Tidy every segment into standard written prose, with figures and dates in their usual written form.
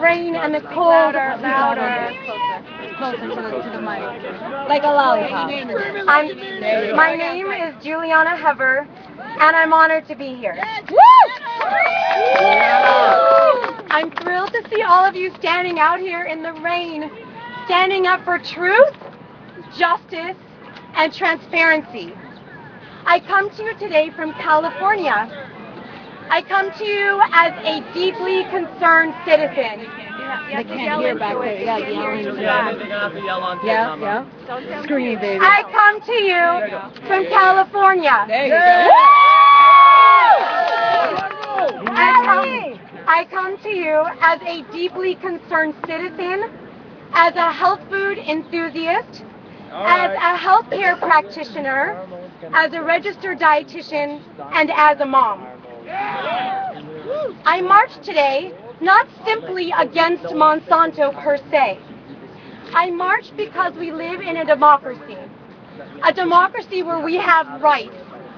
rain and the cold. Louder. Closer to the mic. Like a lollipop. My name is Juliana Hever, and I'm honored to be here. I'm thrilled to see all of you standing out here in the rain, standing up for truth, justice, and transparency. I come to you today from California. I come to you as a deeply concerned citizen. They can't hear back there. Yeah, yeah. Scream, baby. I come to you from California. There you go. I come to you as a deeply concerned citizen, as a health food enthusiast, as a healthcare practitioner, as a registered dietitian, and as a mom. I march today not simply against Monsanto per se. I march because we live in a democracy where we have rights,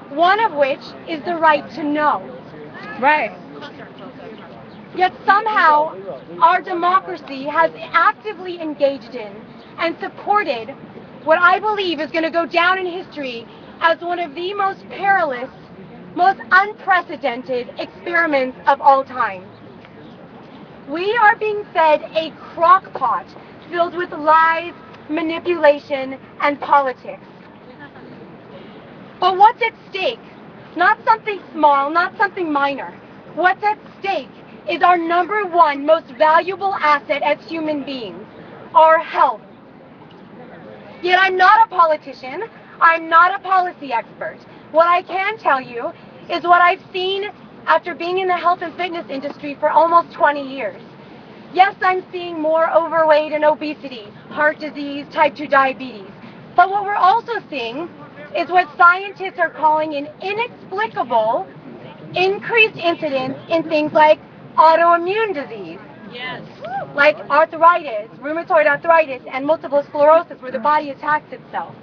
one of which is the right to know. Right. Yet somehow our democracy has actively engaged in and supported what I believe is going to go down in history as one of the most perilous, most unprecedented experiments of all time. We are being fed a crock pot filled with lies, manipulation, and politics. But what's at stake? Not something small, not something minor. What's at stake is our number one most valuable asset as human beings, our health. Yet I'm not a politician, I'm not a policy expert. What I can tell you is what I've seen after being in the health and fitness industry for almost 20 years. Yes, I'm seeing more overweight and obesity, heart disease, type 2 diabetes. But what we're also seeing is what scientists are calling an inexplicable increased incidence in things like autoimmune disease. Yes. Like arthritis, rheumatoid arthritis, and multiple sclerosis, where the body attacks itself.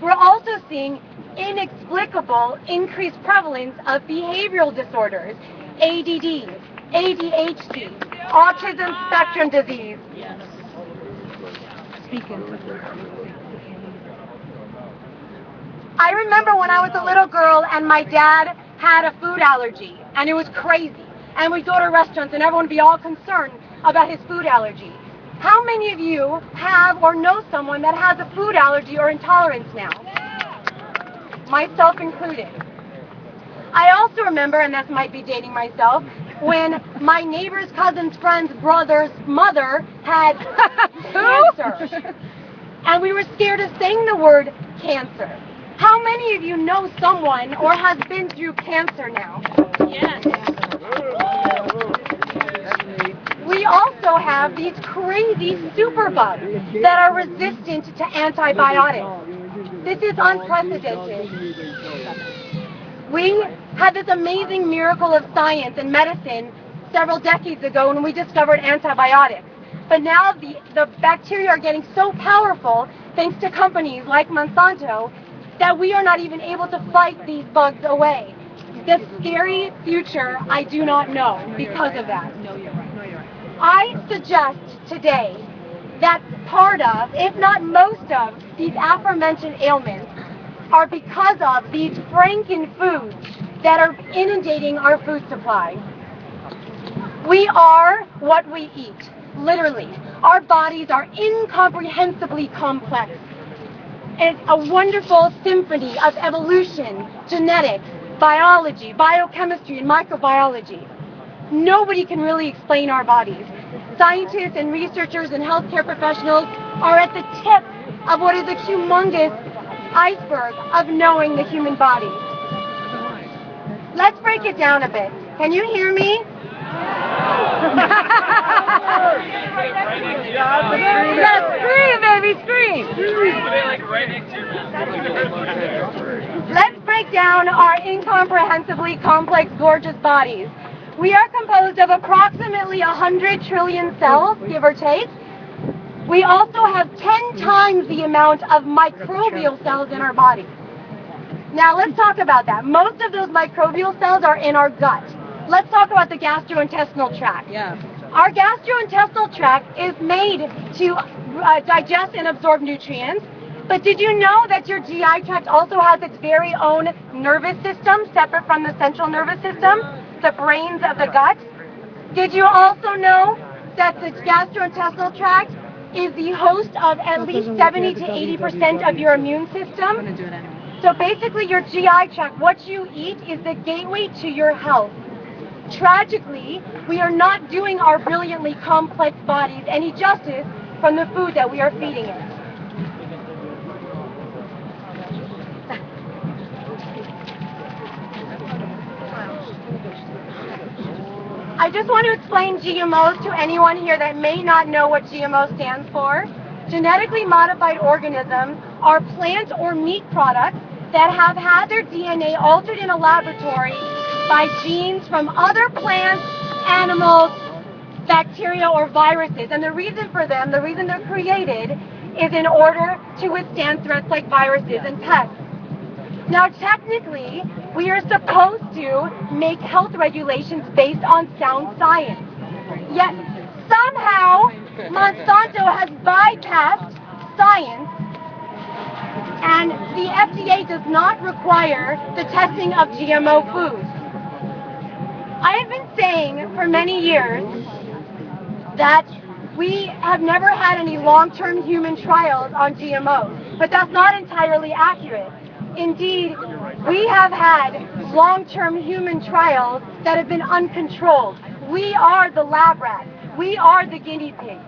We're also seeing inexplicable increased prevalence of behavioral disorders, ADD, ADHD, autism spectrum disease. Yes. I remember when I was a little girl and my dad had a food allergy, and it was crazy. And we'd go to restaurants and everyone would be all concerned about his food allergy. How many of you have or know someone that has a food allergy or intolerance now? Myself included. I also remember, and this might be dating myself, when my neighbor's cousin's friend's brother's mother had cancer. And we were scared of saying the word cancer. How many of you know someone or has been through cancer now? Yes. We also have these crazy superbugs that are resistant to antibiotics. This is unprecedented. We had this amazing miracle of science and medicine several decades ago when we discovered antibiotics. But now the bacteria are getting so powerful, thanks to companies like Monsanto, that we are not even able to fight these bugs away. The scary future I do not know because of that. I suggest today that part of, if not most of, these aforementioned ailments are because of these franken-foods that are inundating our food supply. We are what we eat, literally. Our bodies are incomprehensibly complex. It's a wonderful symphony of evolution, genetics, biology, biochemistry, and microbiology. Nobody can really explain our bodies. Scientists and researchers and healthcare professionals are at the tip of what is a humongous iceberg of knowing the human body. Let's break it down a bit. Can you hear me? Yes, scream, baby, scream. Let's break down our incomprehensibly complex, gorgeous bodies. We are composed of approximately 100 trillion cells, give or take. We also have 10 times the amount of microbial cells in our body. Now let's talk about that. Most of those microbial cells are in our gut. Let's talk about the gastrointestinal tract. Yeah. Our gastrointestinal tract is made to digest and absorb nutrients. But did you know that your GI tract also has its very own nervous system, separate from the central nervous system, the brains of the gut? Did you also know that the gastrointestinal tract is the host of at least 70 to 80% of your immune system? So basically your GI tract, what you eat, is the gateway to your health. Tragically, we are not doing our brilliantly complex bodies any justice from the food that we are feeding it. I just want to explain GMOs to anyone here that may not know what GMO stands for. Genetically modified organisms are plant or meat products that have had their DNA altered in a laboratory by genes from other plants, animals, bacteria, or viruses. And the reason for them, the reason they're created, is in order to withstand threats like viruses and pests. Now, technically, we are supposed to make health regulations based on sound science. Yet, somehow, Monsanto has bypassed science, and the FDA does not require the testing of GMO foods. I have been saying for many years that we have never had any long-term human trials on GMOs, but that's not entirely accurate. Indeed, we have had long-term human trials that have been uncontrolled. We are the lab rats. We are the guinea pigs.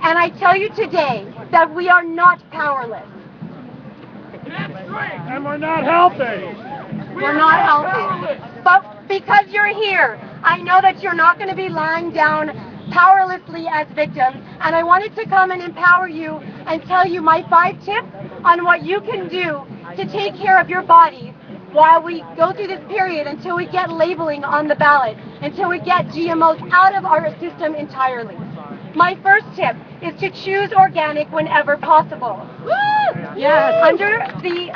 And I tell you today that we are not powerless. And we're not healthy. We're not healthy. But because you're here, I know that you're not going to be lying down powerlessly as victims, and I wanted to come and empower you and tell you my 5 tips on what you can do to take care of your bodies while we go through this period until we get labeling on the ballot, until we get GMOs out of our system entirely. My first tip is to choose organic whenever possible. Yes. Under the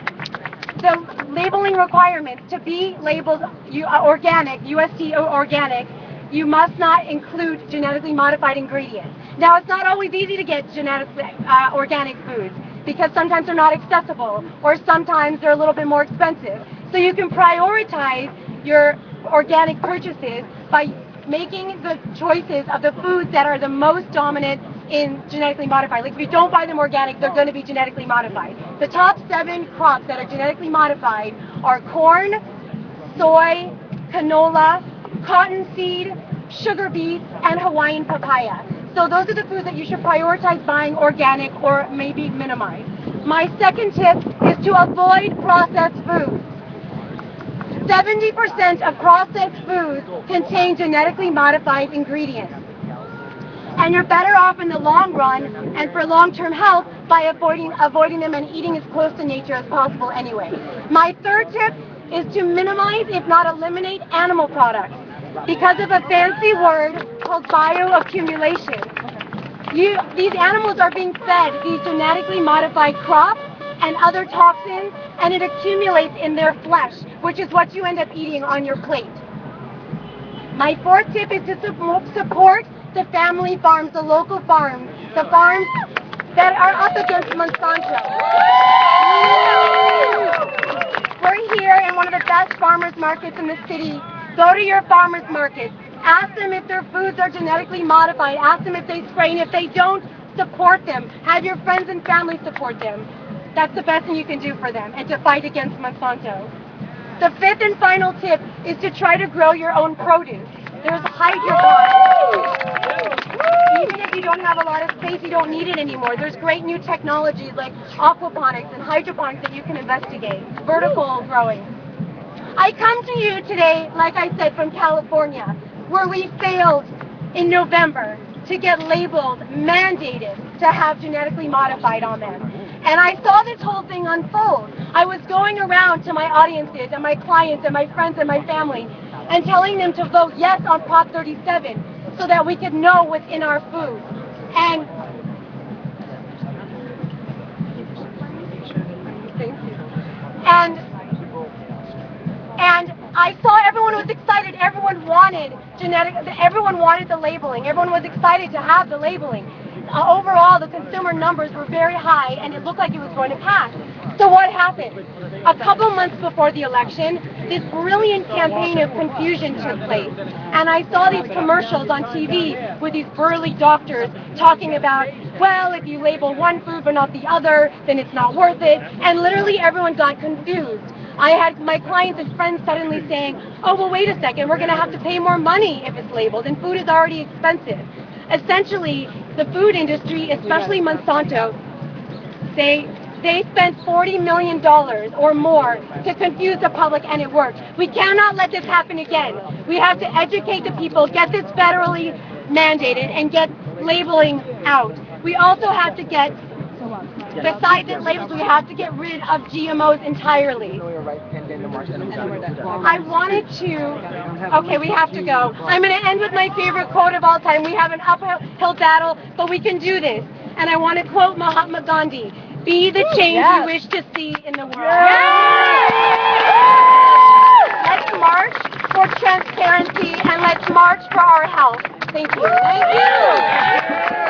labeling requirements to be labeled organic, USDA organic, you must not include genetically modified ingredients. Now, it's not always easy to get genetically organic foods because sometimes they're not accessible or sometimes they're a little bit more expensive. So you can prioritize your organic purchases by making the choices of the foods that are the most dominant in genetically modified. Like if you don't buy them organic, they're going to be genetically modified. The top 7 crops that are genetically modified are corn, soy, canola, cottonseed, sugar beets, and Hawaiian papaya. So those are the foods that you should prioritize buying organic or maybe minimize. My second tip is to avoid processed foods. 70% of processed foods contain genetically modified ingredients. And you're better off in the long run and for long-term health by avoiding them and eating as close to nature as possible anyway. My third tip is to minimize, if not eliminate, animal products because of a fancy word called bioaccumulation. These animals are being fed these genetically modified crops and other toxins, and it accumulates in their flesh, which is what you end up eating on your plate. My fourth tip is to support the family farms, the local farms, the farms that are up against Monsanto. We're here in one of the best farmers markets in the city. Go to your farmers markets. Ask them if their foods are genetically modified. Ask them if they spray, and if they don't, support them. Have your friends and family support them. That's the best thing you can do for them, and to fight against Monsanto. The fifth and final tip is to try to grow your own produce. There's hydroponics. Even if you don't have a lot of space, you don't need it anymore. There's great new technologies like aquaponics and hydroponics that you can investigate. Vertical growing. I come to you today, like I said, from California, where we failed in November to get labeled, mandated to have genetically modified on them. And I saw this whole thing unfold. I was going around to my audiences and my clients and my friends and my family and telling them to vote yes on Prop 37 so that we could know what's in our food. And thank you. And I saw everyone was excited. Everyone wanted everyone wanted the labeling. Everyone was excited to have the labeling. Overall, the consumer numbers were very high, and it looked like it was going to pass. So what happened? A couple months before the election, this brilliant campaign of confusion took place. And I saw these commercials on TV with these burly doctors talking about, well, if you label one food but not the other, then it's not worth it. And literally everyone got confused. I had my clients and friends suddenly saying, oh, well, wait a second, we're going to have to pay more money if it's labeled, and food is already expensive. Essentially, the food industry, especially Monsanto, they spent $40 million or more to confuse the public, and it worked. We cannot let this happen again. We have to educate the people, get this federally mandated, and get labeling out. We also have to get, besides the labels, we have to get rid of GMOs entirely. I wanted to, okay, we have to go. I'm going to end with my favorite quote of all time. We have an uphill battle, but we can do this. And I want to quote Mahatma Gandhi, be the change you wish to see in the world. Let's march for transparency, and let's march for our health. Thank you. Thank you.